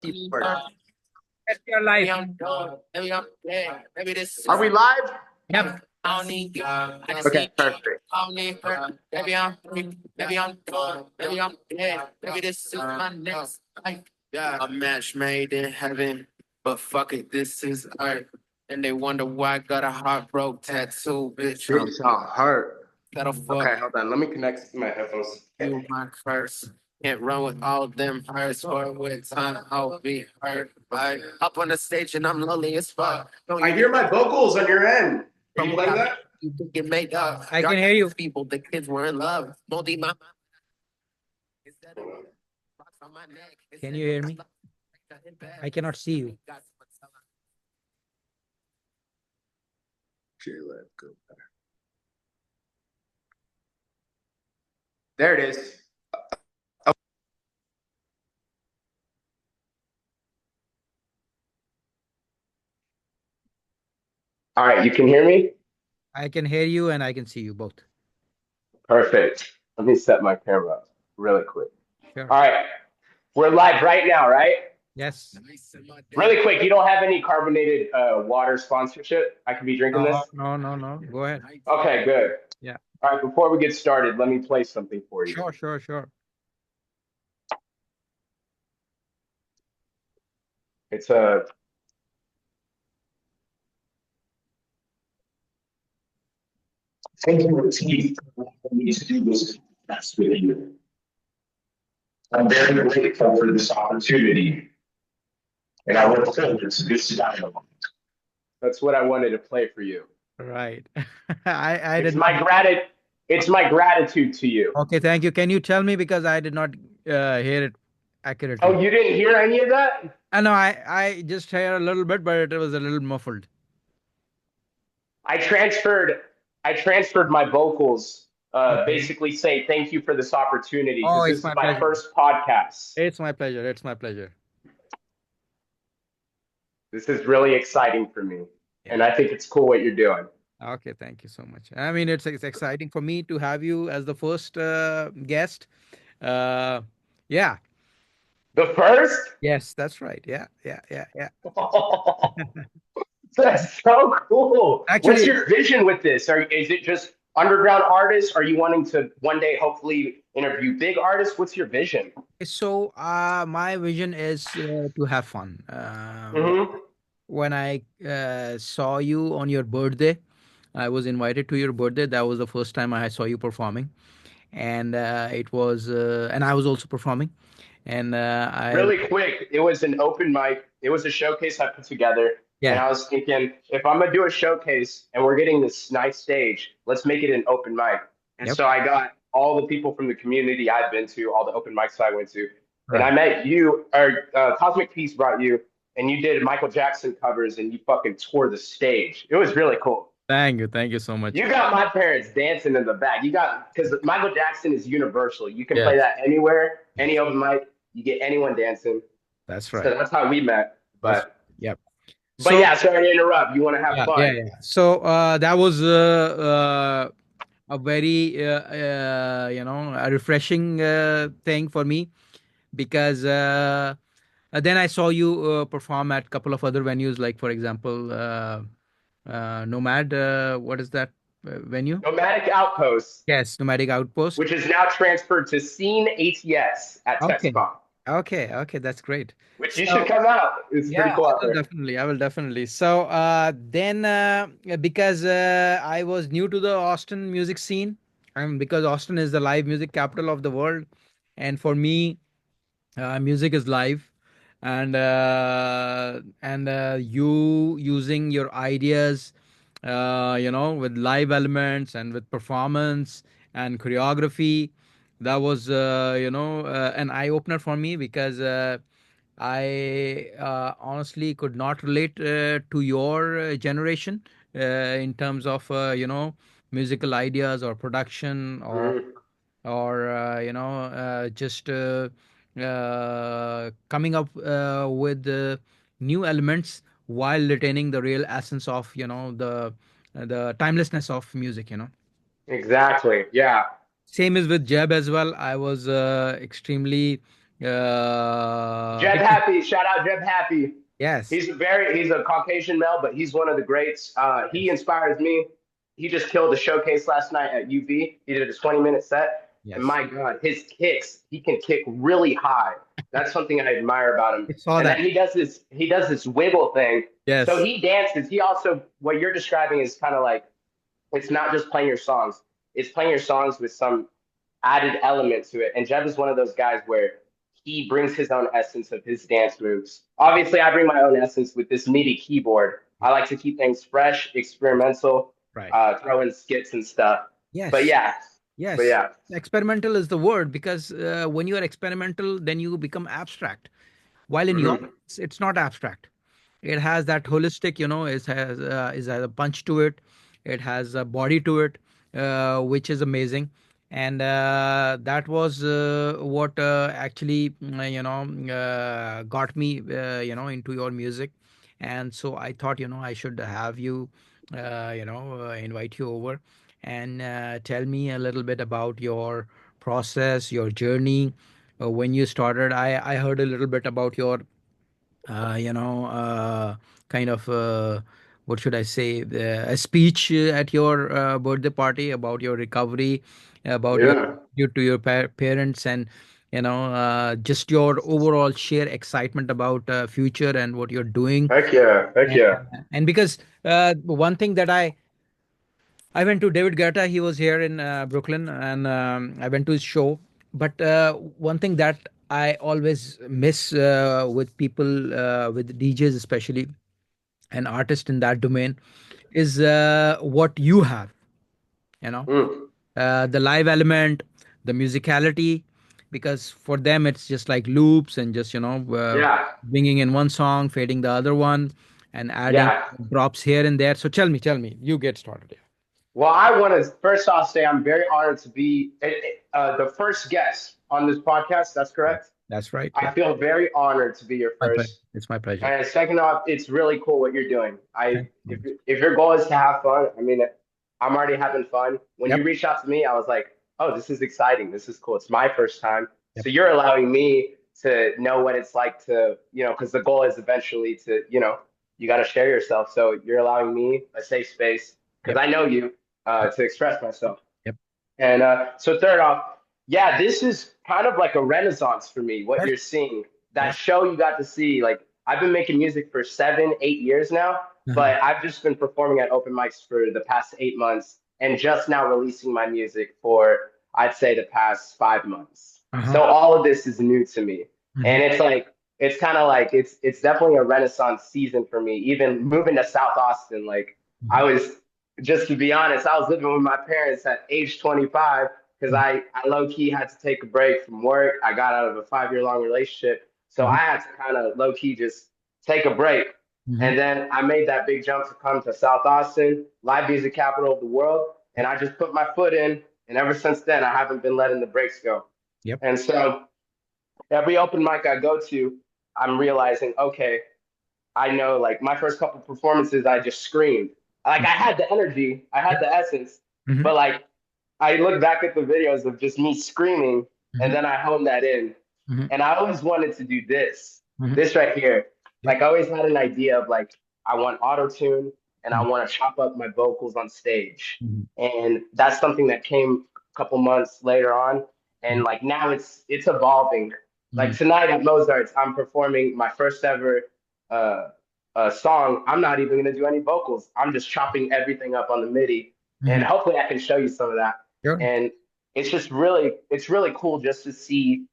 Yes, you're live. Are we live? Yep. Okay, perfect. A match made in heaven, but fuck it, this is earth. And they wonder why I got a heartbroken tattoo, bitch. I'm Bitch, I'll hurt. gotta fuck Okay, hold on. Let me connect my headphones. you, my curse. Can't run with all them hurts or with time I'll be hurt. Right? Up on the stage and I'm lonely as fuck. Don't I you hear my vocals on your end. Are you playing that? you think it made up? I can hear you. People, the kids were in love. Moldy my instead of rocks on my neck. Can you hear me? I cannot see you. There it is. All right, you can hear me? I can hear you and I can see you both. Perfect. Let me set my camera up really quick. Sure. All right, we're live right now, right? Yes. Really quick, you don't have any carbonated water sponsorship? I could be drinking this? No. Go ahead. Okay, good. Yeah. All right, before we get started, let me play something for you. Sure. It's a Thank you, ATif, for me to do this podcast with you. I'm very grateful for this opportunity, and I look forward to this dialogue. That's what I wanted to play for you. Right. I It's did my not. it's my gratitude to you. Okay, thank you. Can you tell me because I did not hear it accurately? Oh, you didn't hear any of that? I know I just heard a little bit, but it was a little muffled. I transferred I transferred my vocals, Okay. basically say thank you for this opportunity Oh, because this it's is my my pleasure. first podcast. It's my pleasure. It's my pleasure. This is really exciting for me, and Yeah. I think it's cool what you're doing. Okay, thank you so much. I mean, it's exciting for me to have you as the first guest. Uh, yeah. The first? Yes, that's right. Yeah. That's so cool. What's Actually, your vision with this? Is it just underground artists? Are you wanting to one day hopefully interview big artists? What's your vision? so my vision is to have fun. Hmm. When I saw you on your birthday, I was invited to your birthday. That was the first time I saw you performing, and and I was also performing, and I Really quick, it was an open mic. It was a showcase I put together. And yeah, I was thinking, if I'm gonna do a showcase and we're getting this nice stage, let's make it an open mic. And yep, so I got all the people from the community I've been to, all the open mics I went to, and I right. met you, or Cosmic Peace brought you, and you did Michael Jackson covers, and you fucking tore the stage. It was really cool. Thank you so much. You got my parents dancing in the back. You got because Michael Jackson is universal. You can play Yes, that anywhere, any yes, open mic. You get anyone dancing. that's So right. that's how we met. That's But yep. but So yeah, sorry to interrupt. You want to have fun. yeah. So that was a very a refreshing thing for me because then I saw you perform at a couple of other venues, like for example, Nomad. What is that venue? Nomadic Outpost, Yes, Nomadic Outpost. which is now transferred to Scene ATS at Okay, TexCon, okay, that's great. which you should So come out. It's pretty yeah, cool I out will there. definitely. I will definitely. So then because I was new to the Austin music scene, and because Austin is the live music capital of the world, and for me, music is live, and you using your ideas, with live elements and with performance and choreography, that was an eye opener for me because I honestly could not relate to your generation in terms of musical ideas or production Mhm. or just coming up with new elements while retaining the real essence of the timelessness of music. Exactly. Yeah. Same is with Jeb as well. I was extremely Jeb Because Happy, shout out Jeb Happy. yes, He's a Caucasian male, but he's one of the greats. He yes, inspires me. He just killed the showcase last night at UV. He did a 20-minute set, and yes. my God, his kicks, he can kick really high. That's something I admire about him. I saw And then that. he does this wiggle thing. So Yes. he dances. He also what you're describing is kind of like it's not just playing your songs. It's playing your songs with some added element to it. And Jeb is one of those guys where he brings his own essence of his dance moves. Obviously, I bring my own essence with this MIDI keyboard. I like to keep things fresh, experimental, Right. throw in skits and stuff. But Yes. yeah, but Yes. yeah. Experimental is the word because when you are experimental, then you become abstract. While in your Mm-hmm. case, it's not abstract. It has that holistic, it has a punch to it. It has a body to it, which is amazing. And that was what actually, got me, into your music. And so I thought, I should have you, invite you over and tell me a little bit about your process, your journey, when you started. I heard a little bit about your uh, you know, uh, kind of what should I say, a speech at your birthday party about your recovery, about your Yeah. due to your parents, and just your overall sheer excitement about future and what you're doing. Heck yeah. Heck And, yeah. and because one thing that I went to David Guetta. He was here in Brooklyn, and I went to his show. But one thing that I always miss with people, with DJs especially, and artists in that domain, is what you have. You know, Mm. the live element, the musicality, because for them it's just like loops and just Yeah. bringing in one song, fading the other one, and adding Yeah. drops here and there. So tell me, you get started. Well, I want to first off say I'm very honored to be the first guest on this podcast. That's Yeah. correct. That's right. I Yeah. feel very honored to be your My pleasure. first. It's my pleasure. And second off, it's really cool what you're doing. Thank you so much. If your goal is to have fun, I mean, I'm already having fun. When you Yep. reached out to me, I was like, oh, this is exciting. This is cool. It's my first time. Yep. So you're allowing me to know what it's like to, because the goal is eventually to, you got to share yourself. So you're allowing me a safe space because Yep. I know you Yep. to express myself. Yep. And so third off, yeah, this is kind of like a renaissance for me, what Yes. you're seeing. That Yes. show you got to see, like I've been making music for 7, 8 years now, Uh-huh. but I've just been performing at open mics for the past 8 months and just now releasing my music for I'd say the past 5 months. Uh-huh. So all of this is new to me. Hmm. And it's kind of like it's definitely a renaissance season for me. Even moving to South Austin, like I Hmm. was just to be honest, I was living with my parents at age 25 because I low key had to take a break from work. I got out of a 5 year long relationship. So I Hmm. had to kind of low key just take a break. Hmm. And then I made that big jump to come to South Austin, live music capital of the world. And Yep. I just put my foot in. And ever since then, I haven't been letting the brakes go. Yep. And so every open mic I go to, I'm realizing, okay, I know like my first couple performances, I just screamed. Like I had the energy, I had Yep. the essence, Hmm. but like I look back at the videos of just me screaming and Hmm. then I hone that in. Hmm. And I always wanted to do Hmm. this right here. Yep. Like I always had an idea of like, I want auto tune and I Hmm. want to chop up my vocals on stage. Hmm. And that's something that came a couple months later on. And like now it's evolving. Hmm. Like tonight at Mozart's, I'm performing my first ever uh, song. I'm not even gonna do any vocals. I'm just chopping everything up on the MIDI, and Hmm. hopefully I can show you some of that. Sure. And it's really cool just to see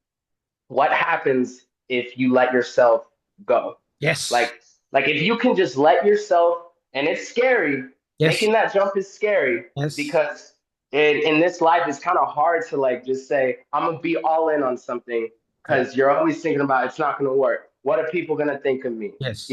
what happens if you let yourself go. Yes. Like like if you can just let yourself, and it's scary. Yes. Making that jump is scary Yes. because in this life it's kind of hard to like just say I'm gonna be all in on something Yep. because you're always thinking about it's not gonna work. What are people gonna think of me? Yes.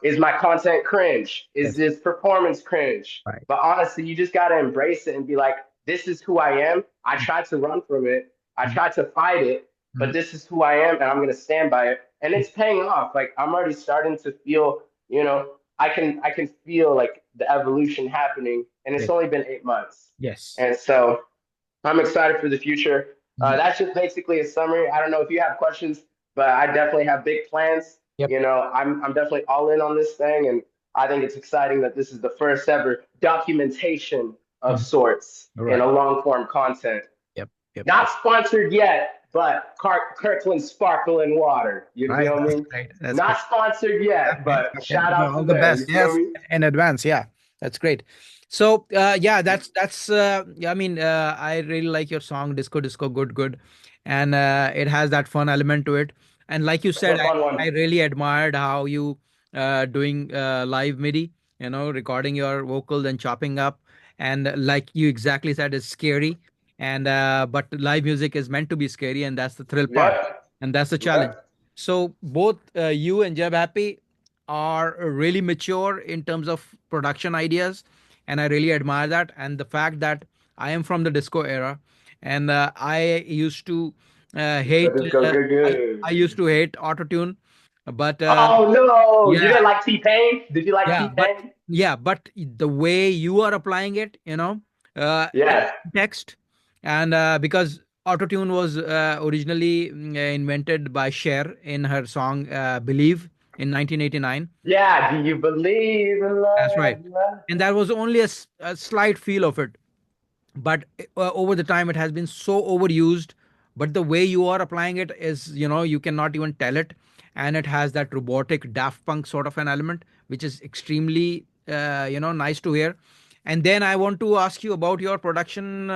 Is my content cringe? Is Yes. this performance cringe? Right. But honestly, you just gotta embrace it and be like, this is who I am. I tried to run from it. I Hmm. tried to fight it, but Hmm. this is who I am and I'm going to stand by it. And it's paying off. Like I'm already starting to feel, I can feel like the evolution happening and it's Yes. only been 8 months. Yes. And so I'm excited for the future. Hmm. That's just basically a summary. I don't know if you have questions. but I definitely have big plans. Yep. You know, I'm definitely all in on this thing, and I think it's exciting that this is the first ever documentation of Mhm. sorts All in right. a long form content. Yep. Yep. Not Yep. sponsored yet, but Kirkland Sparkling Water. You Right. feel That's me? great. That's Not great. sponsored yet, Okay. but Okay. shout No, out to all the them. best. You feel Yes, me? in advance. Yeah, that's great. So, yeah, that's. Yeah, I mean, I really like your song, "Disco Disco Good Good," and it has that fun element to it. And like you It's a said, fun I one. really admired how you doing live MIDI. You know, recording your vocals and chopping up, and like you exactly said, it's scary. And but live music is meant to be scary, and that's the thrill part, Yep. and that's the challenge. Yep. So both you and Jeb Happy are really mature in terms of production ideas, and I really admire that. And the fact that I am from the disco era, and I used to Disco, hate. disco, good, I used good. to hate autotune, but Oh no! You yeah, didn't like T-Pain? Did you like yeah, but T-Pain? yeah, but the way you are applying it, in Yeah. text, and because autotune was originally invented by Cher in her song "Believe" in 1989. Yeah. Do you believe in That's right, love? Love? and that was only a slight feel of it, but over the time it has been so overused. But the way you are applying it is, you cannot even tell it, and it has that robotic Daft Punk sort of an element, which is extremely nice to hear. And then I want to ask you about your production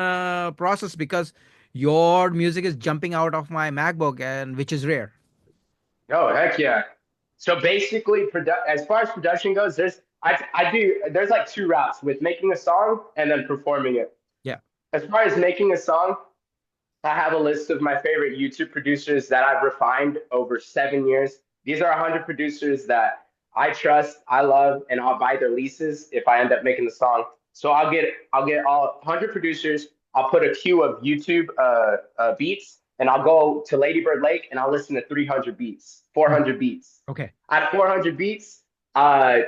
process, because your music is jumping out of my MacBook, and which is rare. Oh heck yeah! So basically, as far as production goes, I do there's like two routes with making a song and then performing it. Yeah. As far as making a song, I have a list of my favorite YouTube producers that I've refined over 7 years. These are 100 producers that I trust, I love, and I'll buy their leases if I end up making the song. So I'll get all 100 producers. I'll put a queue of YouTube beats, and I'll go to Ladybird Lake and I'll listen to 300 beats, Mhm. 400 beats. Okay. At 400 beats, uh,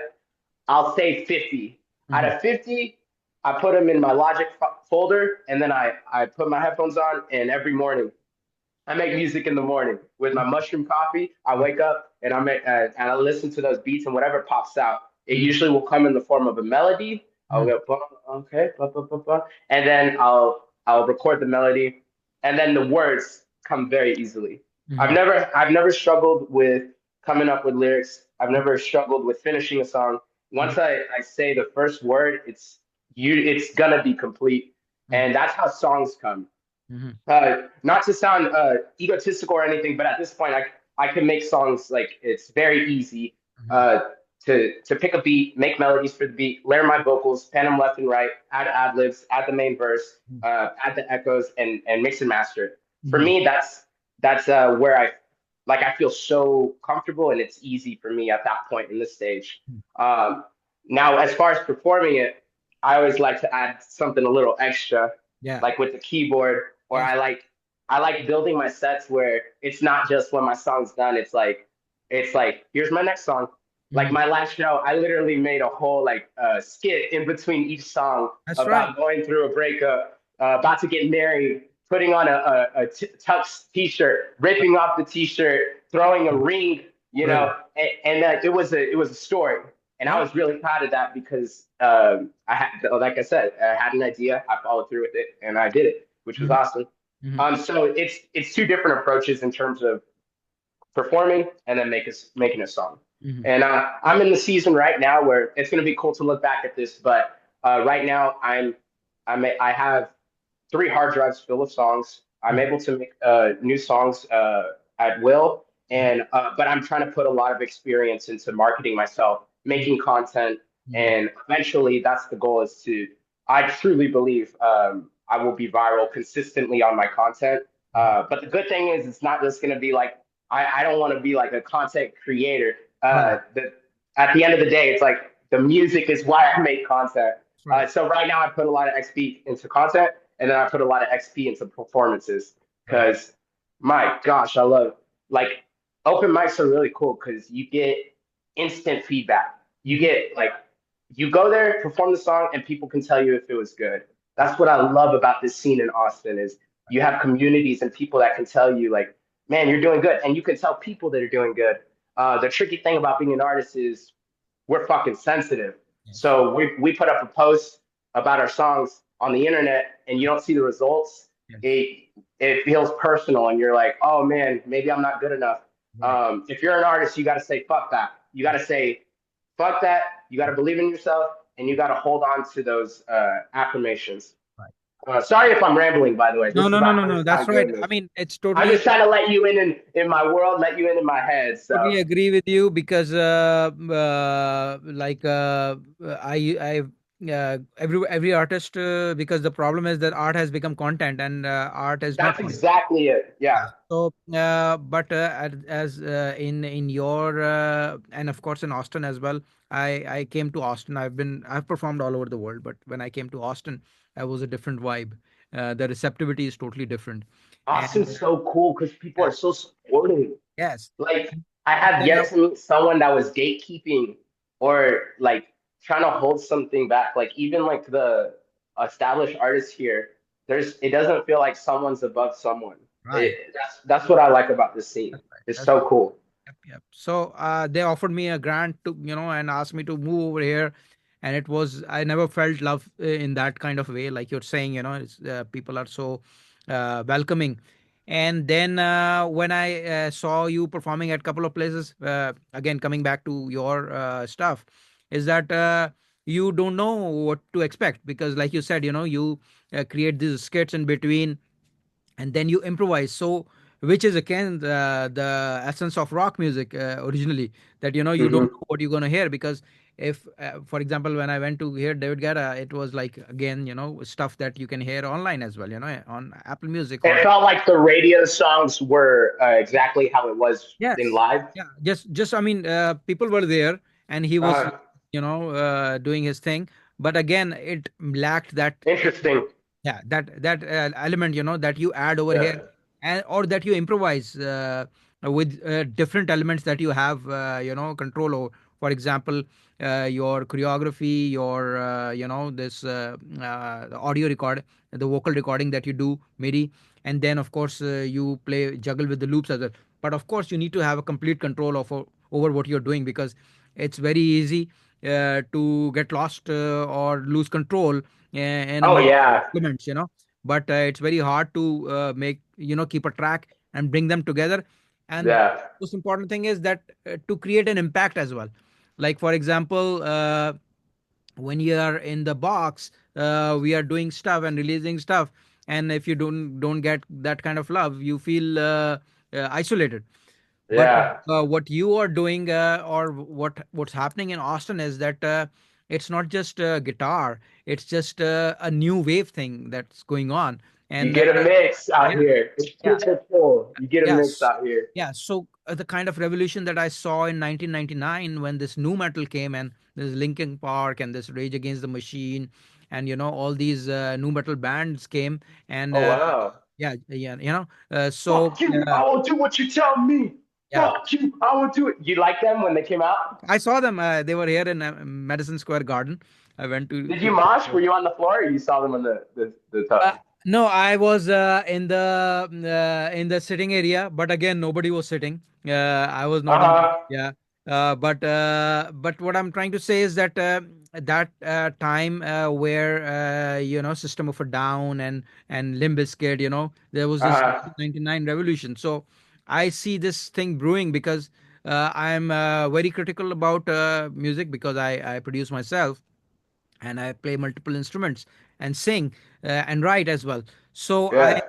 I'll say 50. Out Hmm. of 50, I put them in my Logic folder, and then I put my headphones on, and every morning I make music in the morning with my mushroom coffee. I wake up and and I listen to those beats, and whatever pops out, it Hmm. usually will come in the form of a melody. I'll go okay, blah, blah, blah, blah, and then I'll record the melody, and then the words come very easily. Hmm. I've never struggled with coming up with lyrics. I've never struggled with finishing a song. Once I say the first word, it's gonna be complete, Hmm. and that's how songs come. Hmm. Not to sound egotistical or anything, but at this point, I can make songs like it's very easy Hmm. uh, to pick a beat, make melodies for the beat, layer my vocals, pen them left and right, add ad libs, add the main verse, add the echoes, and mix and master it. For Hmm. me, that's where I feel so comfortable, and it's easy for me at that point in this stage. Um, Now, as far as performing it, I always like to add something a little extra, Yeah. like with the keyboard, or Yes. I like building my sets where it's not just when my song's done. It's like here's my next song. Like Hmm. my last show, I literally made a whole like skit in between each song That's right. about going through a breakup, about to get married, putting on a tux t-shirt, ripping off the t-shirt, throwing a ring, Brilliant. and it was a story, and I Yeah. was really proud of that because I had, like I said, I had an idea, I followed through with it, and I did it, which was Hmm. awesome. Hmm. So it's two different approaches in terms of performing and then making a song. Hmm. And I'm in the season right now where it's going to be cool to look back at this, but right now I have 3 hard drives full of songs. I'm Hmm. able to make new songs at will, and but I'm trying to put a lot of experience into marketing myself, making content, Hmm. and eventually that's the goal. Is to I truly believe I will be viral consistently on my content. But the good thing is, it's not just going to be like I don't want to be like a content creator. Right. At the end of the day, it's like the music is why I make content. Right. So right now I put a lot of XP into content, and then I put a lot of XP into performances Right. because my gosh, I love like open mics are really cool because you get instant feedback. You Hmm. get like you go there, perform the song, and people can tell you if it was good. That's what I love about this scene in Austin is you have communities and people that can tell you like, man, you're doing good. And you can tell people that are doing good. The tricky thing about being an artist is we're fucking sensitive. Yes. So we put up a post about our songs on the internet and you don't see the results. Yes. It feels personal and you're like, oh man, maybe I'm not good enough. Right. If you're an artist, you got to say fuck that. You got to say fuck that. You got to believe in yourself and you got to hold on to those affirmations. Right. Sorry if I'm rambling, by the way. No, This is no, no, about no, no. That's underground right. I greatness. mean, it's I'm totally just trying to let you in my world, let you in my head. So totally agree with you because every artist because the problem is that art has become content and art is not. that's exactly it. Yeah. Yeah. So, but as in your and of course in Austin as well. I came to Austin. I've performed all over the world, but when I came to Austin, I was a different vibe. The receptivity is totally different, and Austin's so cool because people yeah, are so supportive. yes, Like and, I and have then yet to meet someone that was gatekeeping or like trying to hold something back. Like even like the established artists here, there's it doesn't feel like someone's above someone. right. That's what I like about this scene. That's right. It's That's so cool. Yep, yep. So they offered me a grant to, and asked me to move over here. And it was, I never felt love in that kind of way. Like you're saying, people are so welcoming. And then when I saw you performing at a couple of places, again, coming back to your stuff, is that you don't know what to expect because, like you said, you create these skits in between and then you improvise, so which is again the essence of rock music originally, that you don't Hmm. know what you're going to hear because if for example when I went to hear David Guetta, it was like again stuff that you can hear online as well, on Apple Music It or felt like the radio songs were exactly how it was in yes, live. yeah, just I mean people were there and he was Uh, doing his thing, but again it lacked that Interesting. yeah that element that you add over here, Yeah. and or that you improvise with different elements that you have control over. For example, your choreography, your this the audio record, the vocal recording that you do midi, and then of course you play juggle with the loops as well. But of course you need to have a complete control of over what you're doing because it's very easy to get lost or lose control in Oh among yeah. implements, but it's very hard to make keep a track and bring them together. And Yeah. most important thing is that to create an impact as well. Like for example, when you are in the box, we are doing stuff and releasing stuff, and if you don't get that kind of love, you feel isolated. But Yeah. what you are doing, or what's happening in Austin is that it's not just guitar; it's just a new wave thing that's going on. You And get a mix out yeah, here. It's yeah, super cool. You get a mix yes, out here. yeah. So the kind of revolution that I saw in 1999 when this new metal came and this Linkin Park and this Rage Against the Machine, and all these new metal bands came, and Oh wow. yeah, yeah, so Fuck you. I won't do what you tell me. yeah. Fuck you. I won't do it. You like them when they came out? I saw them. They were here in Madison Square Garden. I went to Did to. you mosh? Were you on the floor or you saw them on the Uh, top? no, I was in the sitting area, but again, nobody was sitting. I was not in. Uh-huh. Yeah, but what I'm trying to say is that that time where System of a Down and Limp Bizkit, there was this Uh-huh. 99 revolution. So I see this thing brewing because I'm very critical about music because I produce myself and I play multiple instruments and sing and write as well. So Yeah.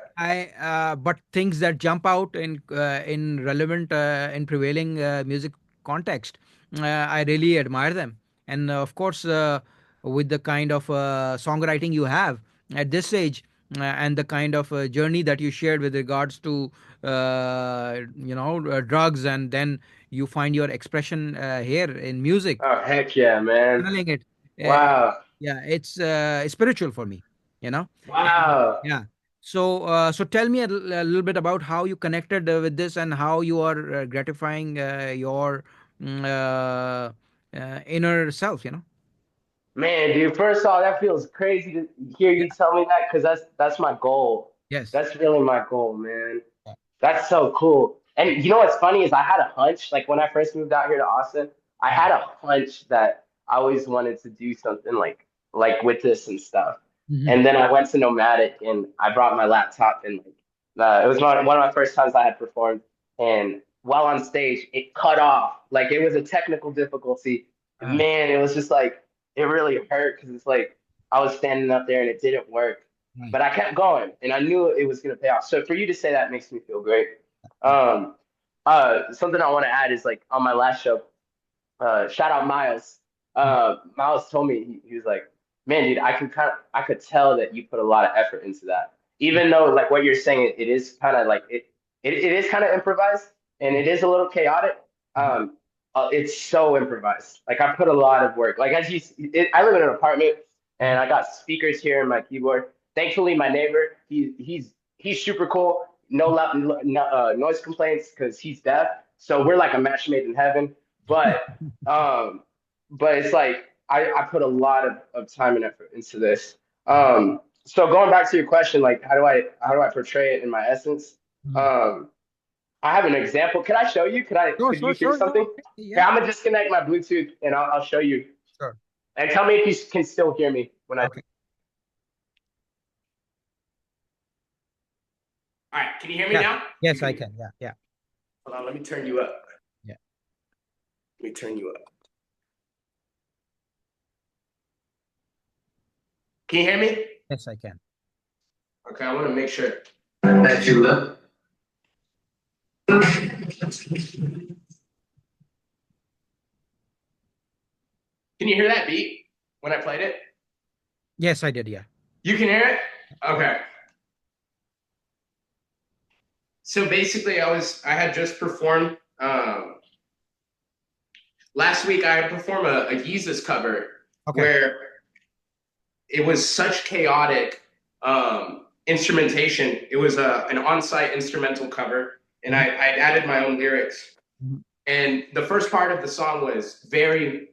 but things that jump out in relevant in prevailing music context, I really admire them. And of course, with the kind of songwriting you have at this age, and the kind of journey that you shared with regards to drugs, and then you find your expression here in music, Oh heck yeah, man. channeling it. Uh, Wow. yeah, it's spiritual for me, you know. And Wow. yeah, so tell me a little bit about how you connected with this and how you are gratifying your inner self. Man, dude, first of all, that feels crazy to hear Yeah. you tell me that because that's my goal. Yes. That's really my goal, man. That's so cool. And you know what's funny is I had a hunch, like when I first moved out here to Austin, I had a hunch that I always wanted to do something like with this and stuff. Mm-hmm. And then I went to Nomadic and I brought my laptop and like it was one of my first times I had performed. And while on stage, it cut off. Like it was a technical difficulty. Ah, Man, it was just like it really hurt because it's like I was standing up there and it didn't work. right. But I kept going and I knew it was going to pay off. So for you to say that makes me feel great. Yeah. Um, Something I want to add is like on my last show, shout out Miles. Miles told me he was like, "Man, dude, I could tell that you put a lot of effort into that. Even though like what you're saying, it is kind of like it is kind of improvised and it is a little chaotic. Mhm. It's so improvised. Like I put a lot of work. Like I live in an apartment and I got speakers here in my keyboard. Thankfully, my neighbor, he's super cool. No noise complaints because he's deaf. So we're like a match made in heaven. But um, but it's like I put a lot of time and effort into this. So going back to your question, like how do I portray it in my essence? Mhm. Um, I have an example. Could I show you? Sure, Could you sure, hear sure. Yeah, something? okay. Here, Yeah. I'm gonna disconnect my Bluetooth and I'll show you. Sure. And tell me if you can still hear me when I. Okay. All right, can you hear me Yeah. now? Yes, I can. Yeah. Yeah. Hold on, let me turn you up. Yeah. Let me turn you up. Can you hear me? Yes, I can. Okay, I want to make sure that you look. Can you hear that beat when I played it? Yes, I did. Yeah. You can hear it? Okay. So basically, I had just performed last week. I performed a Yeezus cover Okay. where it was such chaotic instrumentation. It was an on-site instrumental cover, and I added my own lyrics. Mhm. And the first part of the song was very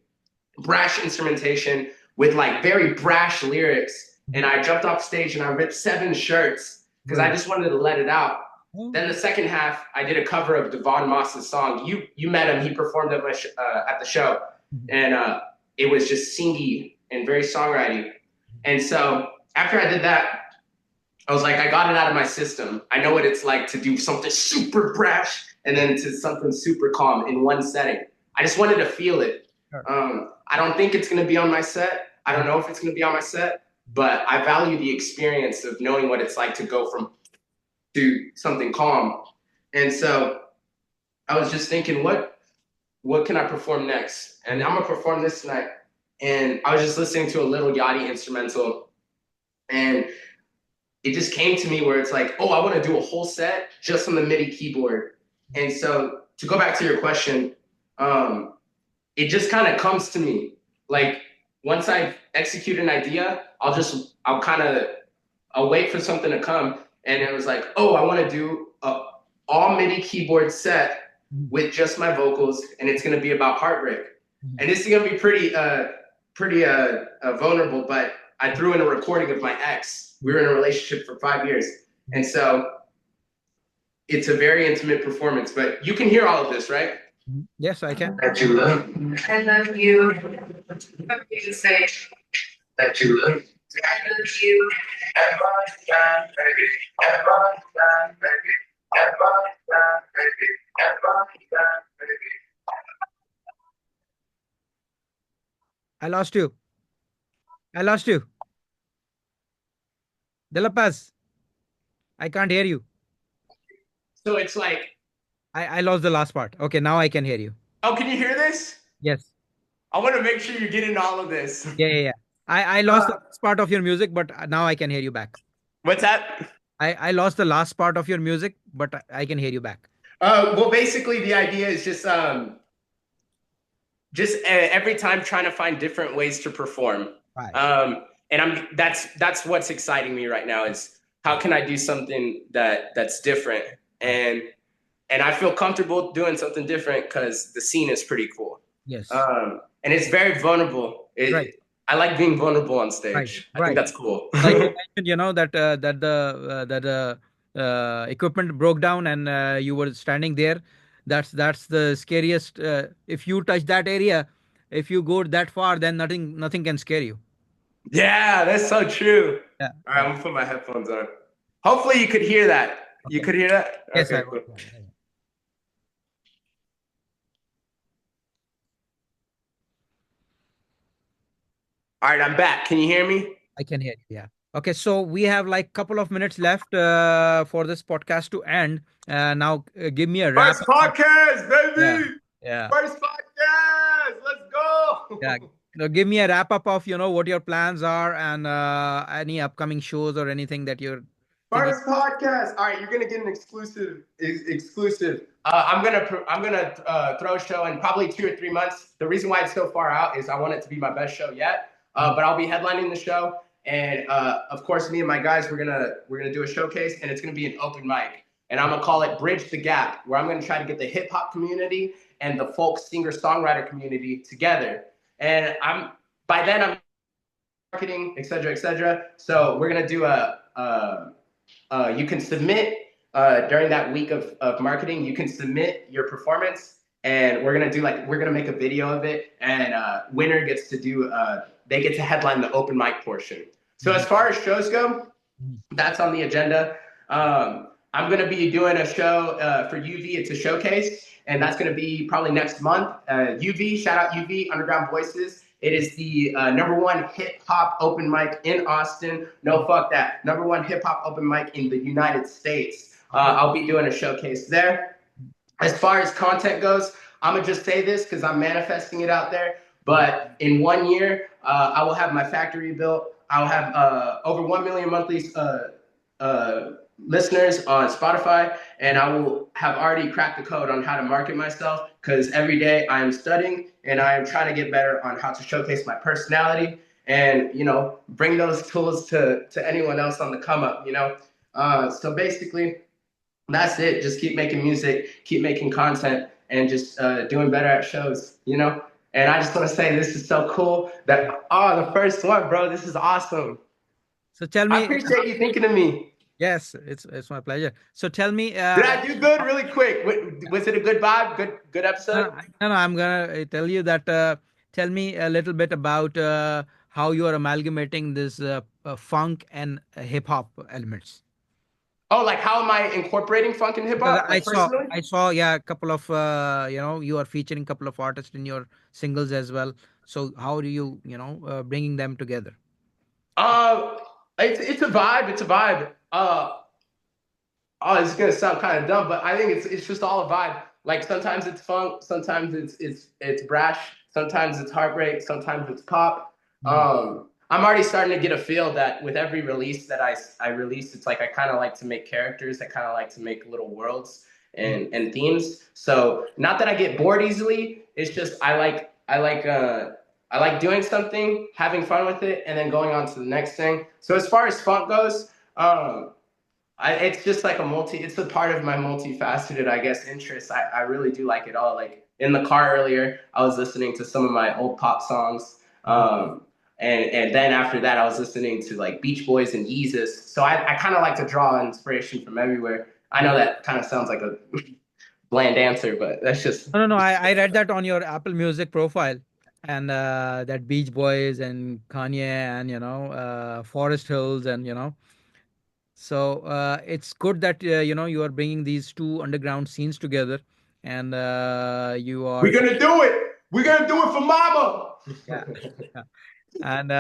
brash instrumentation with like very brash lyrics. And I jumped off stage and I ripped 7 shirts because I Really? just wanted to let it out. Oh, Then the second half, I did a cover of Devon Moss's song. You met him. He performed at at the show, mhm. and it was just singy and very songwriting. And so after I did that, I was like, I got it out of my system. I know what it's like to do something super brash and then to something super calm in one setting. I just wanted to feel it. Sure. I don't think it's going to be on my set. I don't know if it's going to be on my set, but I value the experience of knowing what it's like to go from to something calm. And so I was just thinking, what can I perform next? And I'm gonna perform this tonight. And I was just listening to a Little Yachty instrumental, and it just came to me where it's like, oh, I want to do a whole set just on the MIDI keyboard. And so to go back to your question, it just kind of comes to me. Like once I execute an idea, I'll wait for something to come. And it was like, oh, I want to do a all MIDI keyboard set with just my vocals, and it's going to be about heartbreak. And this is going to be pretty vulnerable, but I threw in a recording of my ex. We were in a relationship for 5 years. And so it's a very intimate performance, but you can hear all of this, right? Yes, I can. That you love. I love you. What do you say? That you love. I love you. Every time, baby. Every time, baby. Every time, baby. Every time, baby. I lost you. I lost you. Delapaz, I can't hear you. So it's like, I lost the last part. Okay, now I can hear you. oh, can you hear this? Yes. I want to make sure you're getting all of this. Yeah, yeah, yeah. I lost the last part of your music, but now I can hear you back. What's that? I lost the last part of your music, but I can hear you back. Well, basically, the idea is just every time trying to find different ways to perform. Right. And that's what's exciting me right now is how can I do something that's different and I feel comfortable doing something different because the scene is pretty cool. Yes. And it's very vulnerable. Right. I like being vulnerable on stage. Right. I think that's cool. Like you mentioned, that equipment broke down and you were standing there. That's the scariest. If you touch that area, if you go that far, then nothing can scare you. Yeah, that's so true. Yeah. All right, I'm gonna put my headphones on. Hopefully, you could hear that. You Okay. could hear that? Yes, I Okay, was. cool. Yeah, yeah, yeah. All right, I'm back. Can you hear me? I can hear you. Yeah. Okay, so we have like couple of minutes left for this podcast to end. Now, give me a wrap First up. podcast, Yeah. baby. Yeah. First podcast. Let's Yeah. go. Now give me a wrap up of what your plans are and any upcoming shows or anything that you're thinking. First podcast. All right, you're gonna get an exclusive. Exclusive. I'm gonna throw a show in probably 2 or 3 months. The reason why it's so far out is I want it to be my best show yet. Mhm. But I'll be headlining the show, and of course, me and my guys we're gonna do a showcase, and it's gonna be an open mic, and I'm gonna call it Bridge the Gap, where I'm gonna try to get the hip hop community and the folk singer songwriter community together. And I'm by then I'm marketing, et cetera, et cetera. So we're gonna do you can submit during that week of marketing, you can submit your performance, and we're gonna make a video of it, and winner gets to do they get to headline the open mic portion. So as far as shows go, that's on the agenda. I'm gonna be doing a show for UV. It's a showcase, and that's gonna be probably next month. UV, shout out UV, Underground Voices. It is the #1 hip hop open mic in Austin. No, fuck that. #1 hip hop open mic in the United States. I'll be doing a showcase there. As far as content goes, I'm gonna just say this because I'm manifesting it out there. But in 1 year, I will have my factory built. I'll have over 1 million monthly listeners on Spotify, and I will have already cracked the code on how to market myself. Because every day I am studying and I am trying to get better on how to showcase my personality and bring those tools to anyone else on the come up. So basically that's it. Just keep making music, keep making content, and just doing better at shows, And I just want to say this is so cool that the first one, bro. This is awesome. So tell I me, appreciate you thinking of me. yes, it's my pleasure. So tell me, Did I do good? Really quick. Was it a good vibe? Good no, episode? no, I'm gonna tell you that. Tell me a little bit about how you are amalgamating this funk and hip hop elements. Oh, like how am I incorporating funk and hip Because hop? Like personally? I saw, yeah, a couple of you are featuring a couple of artists in your singles as well. So how do you bringing them together? Uh, it's a vibe. It's a vibe. Oh, it's gonna sound kind of dumb, but I think it's just all a vibe. Like sometimes it's funk, sometimes it's brash, sometimes it's heartbreak, sometimes it's pop. Mhm. I'm already starting to get a feel that with every release that I release, it's like I kind of like to make characters. I kind of like to make little worlds and themes. So not that I get bored easily. It's just I like doing something, having fun with it, and then going on to the next thing. So as far as funk goes. It's just like it's a part of my multifaceted, I guess, interest. I really do like it all. Like in the car earlier, I was listening to some of my old pop songs. And then after that, I was listening to like Beach Boys and Yeezus. So I kind of like to draw inspiration from everywhere. I know that kind of sounds like a bland answer, but that's just. No, no, no. I read that on your Apple Music profile, and that Beach Boys and Kanye and Forest Hills and So it's good that you are bringing these two underground scenes together, and you We're are gonna do it. We're gonna do it for Mama. yeah, yeah. And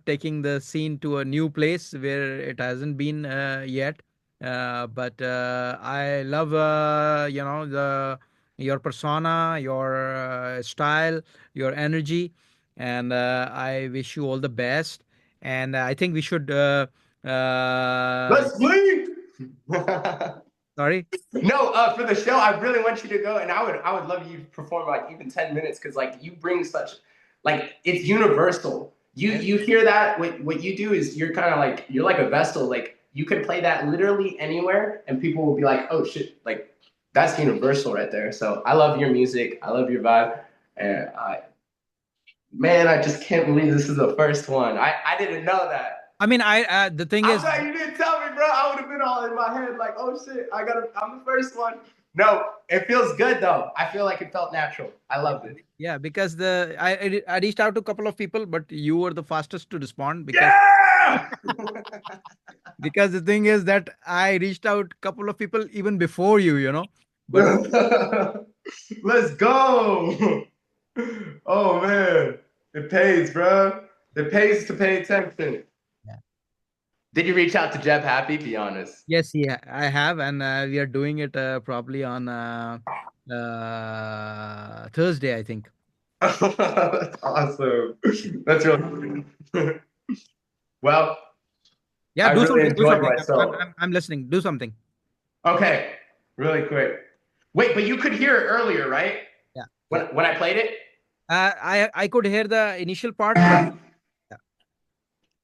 taking the scene to a new place where it hasn't been yet. But I love the your persona, your style, your energy, and I wish you all the best. And I think we should. Let's leave. Sorry. No, for the show, I really want you to go, and I would love you to perform like even 10 minutes because like you bring such, like it's universal. You hear that what you do is you're like a vessel. Like you could play that literally anywhere, and people will be like, oh shit, like that's universal right there. So I love your music, I love your vibe, and I just can't believe this is the first one. I didn't know that. I mean, the thing I'm is, glad you didn't tell me, bro. I would have been all in my head like, oh shit, I'm the first one. No, it feels good though. I feel like it felt natural. I loved it. yeah, because I reached out to a couple of people, but you were the fastest to respond Yeah! because the thing is that I reached out a couple of people even before you, but Let's go. Oh man. It pays, bro. It pays to pay attention. yeah. Did you reach out to Jeb Happy? Be honest. Yes, yeah, I have, and we are doing it probably on Thursday, I think. That's awesome. That's really well, Yeah, I do really something, do enjoyed something. myself. I'm listening. Do something. Okay, really quick. Wait, but you could hear it earlier, right? Yeah, When yeah. when I played it? I could hear the initial part, but yeah,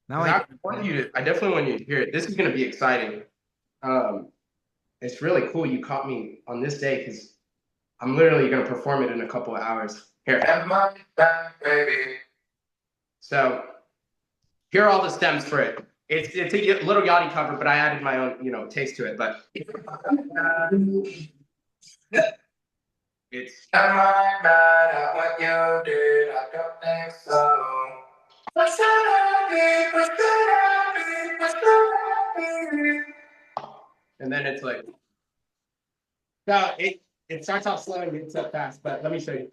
now Because I I can. want you to I definitely want you to hear it. This is gonna be exciting. Um, it's really cool you caught me on this day because I'm literally gonna perform it in a couple of hours. Here. Have my back, baby. So here are all the stems for it. It's a little Yachty cover, but I added my own, taste to it. But it's am I mad at what you did? I don't think so. What's that? What's that? What's that? And then it's like, no, it starts off slow and gets up fast. But let me show you.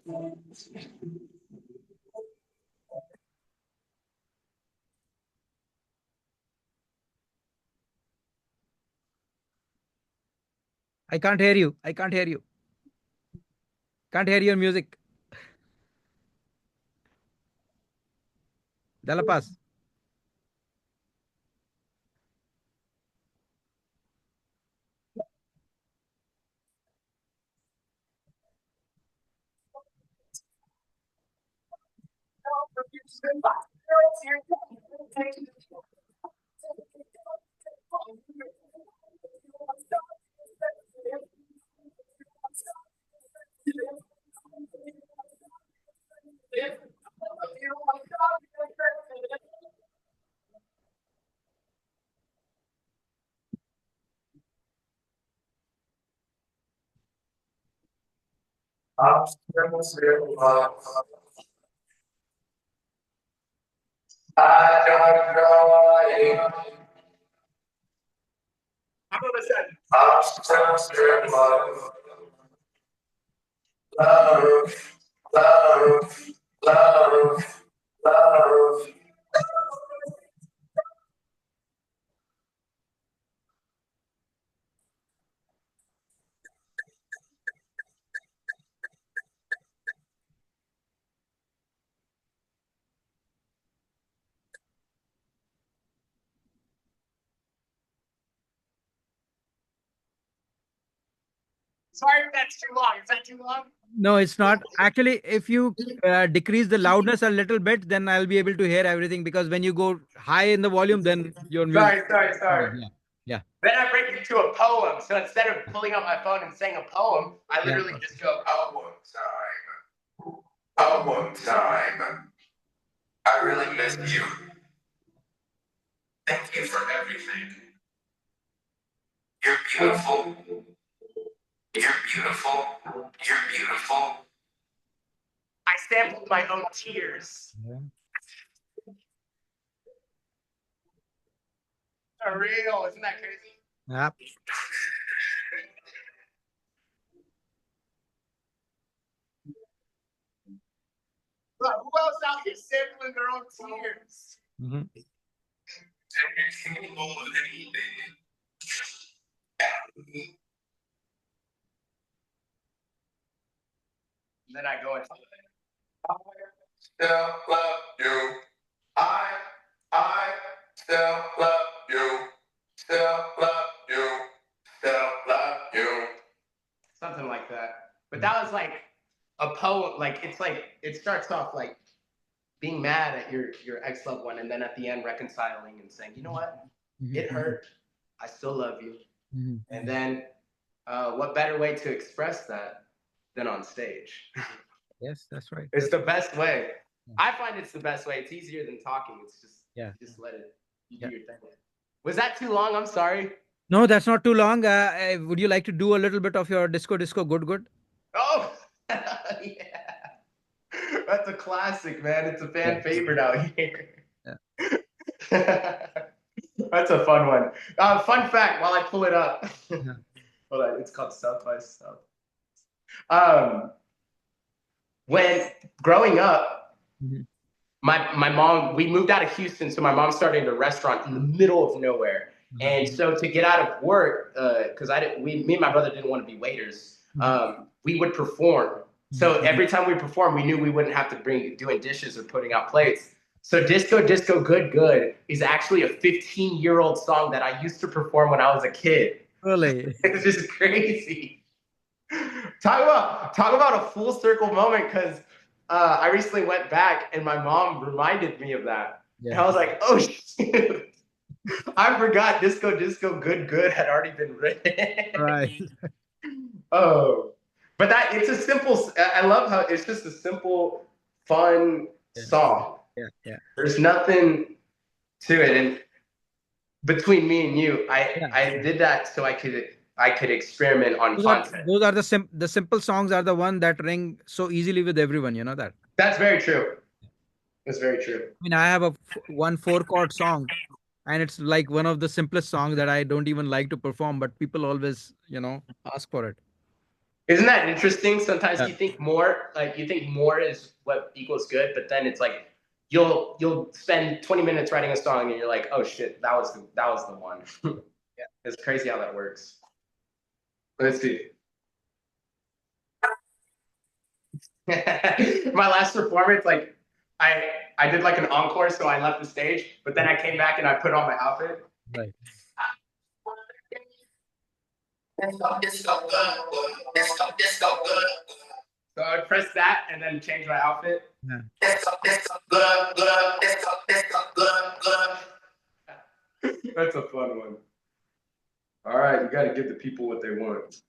I can't hear you. I can't hear you. Can't hear your music. Delapaz. I don't know. I'm gonna say, I'm still in love, love, love, love, love. Sorry if that's too long. Is that too long? No, it's not. Actually, if you decrease the loudness a little bit, then I'll be able to hear everything because when you go high in the volume, then your music. Sorry. Yeah, yeah, Then I break into a poem. So instead of pulling out my phone and saying a poem, I yeah. literally just go, poem time. Poem time. I really miss you. Thank you for everything. You're beautiful. You're beautiful. You're beautiful. I sampled my own tears. Yeah. For real. Isn't that crazy? Yeah. But who else out here sampling their own tears? Mhm. And then I go into I still love you. I I still love you. Still love you. Still love you. Something like that. But that was like a poem. Like it's like it starts off like being mad at your ex loved one, and then at the end reconciling and saying, you know what, Mhm. it hurt. I still love you. Mhm. And then, what better way to express that than on stage? Yes, that's right. It's the best way. Yeah. I find it's the best way. It's easier than talking. It's just Yeah. just let it. You Yeah. do your thing. Was that too long? I'm sorry. No, that's not too long. Would you like to do a little bit of your disco disco good good? Oh, yeah. That's a classic, man. It's a Yeah. fan favorite out here. Yeah. That's a fun one. Fun fact while I pull it up. Yeah. Hold on, it's called South by South. Um, when growing up, Mhm. my mom, we moved out of Houston, so my mom started a restaurant in the middle of nowhere. And Mhm. so to get out of work, because me and my brother didn't want to be waiters, Mhm. we would perform. So Mhm. every time we performed, we knew we wouldn't have to bring doing dishes or putting out plates. So Disco Disco Good Good is actually a 15-year-old song that I used to perform when I was a kid. Really? It's just crazy. Talk about a full circle moment because I recently went back and my mom reminded me of that. And Yeah. I was like, oh shoot. I forgot Disco Disco Good Good had already been written. Right. Oh. But that it's a simple I love how it's just a simple, fun Yeah. song. Yeah. Yeah. There's nothing to it. And between me and you, I Yeah. I did that so I could experiment on content. Those are the simple songs are the one that ring so easily with everyone. You know that. That's very true. That's very true. I mean, I have one four chord song, and it's like one of the simplest songs that I don't even like to perform, but people always, ask for it. Isn't that interesting? Sometimes Yeah. you think more is what equals good, but then it's like you'll spend 20 minutes writing a song and you're like, oh shit, that was the one. Yeah. It's crazy how that works. Let's see. My last performance, like I I did like an encore, so I left the stage, but then I came back and I put on my outfit. Right. So I would press that and then change my outfit. Yeah. That's a fun one. All right, you got to give the people what they want.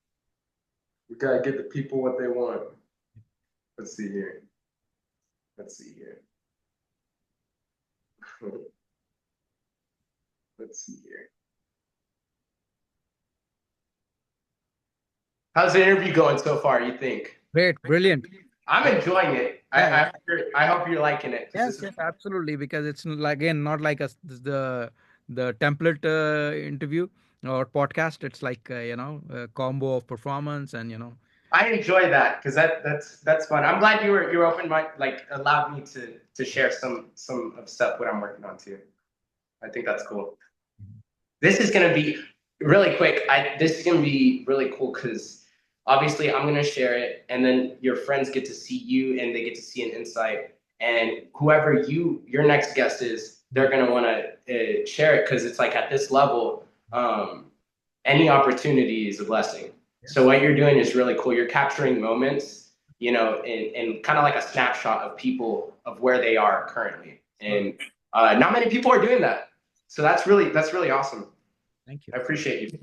We got to give the people what they want. Let's see here. Let's see here. Let's see here. How's the interview going so far, you think? Great. Brilliant. I'm enjoying it. I, Yeah. Yeah. I, I hope you're liking it. Yes. Yes. Absolutely. Because it's again not like the template interview or podcast. It's like a combo of performance and I enjoy that because that's fun. I'm glad you're open mind, like allowed me to share some of stuff what I'm working on too. I think that's cool. This is gonna be really quick. This is gonna be really cool because obviously I'm gonna share it, and then your friends get to see you, and they get to see an insight. And whoever your next guest is, they're gonna want to share it because it's like at this level, any opportunity is a blessing. So what you're doing is really cool. You're capturing moments, in kind of like a snapshot of people of where they are currently, and not many people are doing that. So that's really awesome. Thank you. I appreciate you.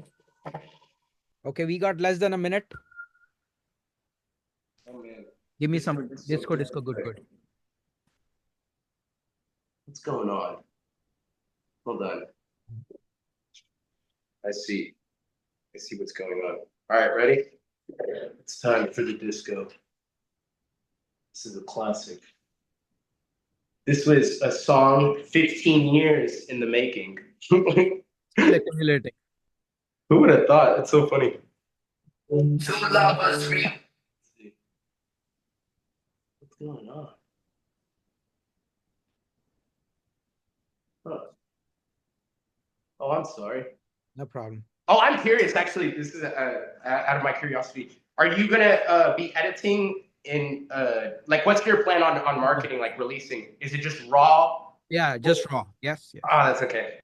Okay, we got less than a minute. Oh man, Give me some disco good good. what's going on? Hold on. I see. I see what's going on. All right, ready? It's time for the disco. This is a classic. This was a song 15 years in the making. Who Still accumulating. would have thought? It's so funny. What's going on? Huh. Oh, I'm sorry. No problem. Oh, I'm curious. Actually, this is out of my curiosity. Are you gonna be editing in like what's your plan on marketing, like releasing? Is it just raw? Yeah, just raw. Yes. Yes. Oh, that's okay.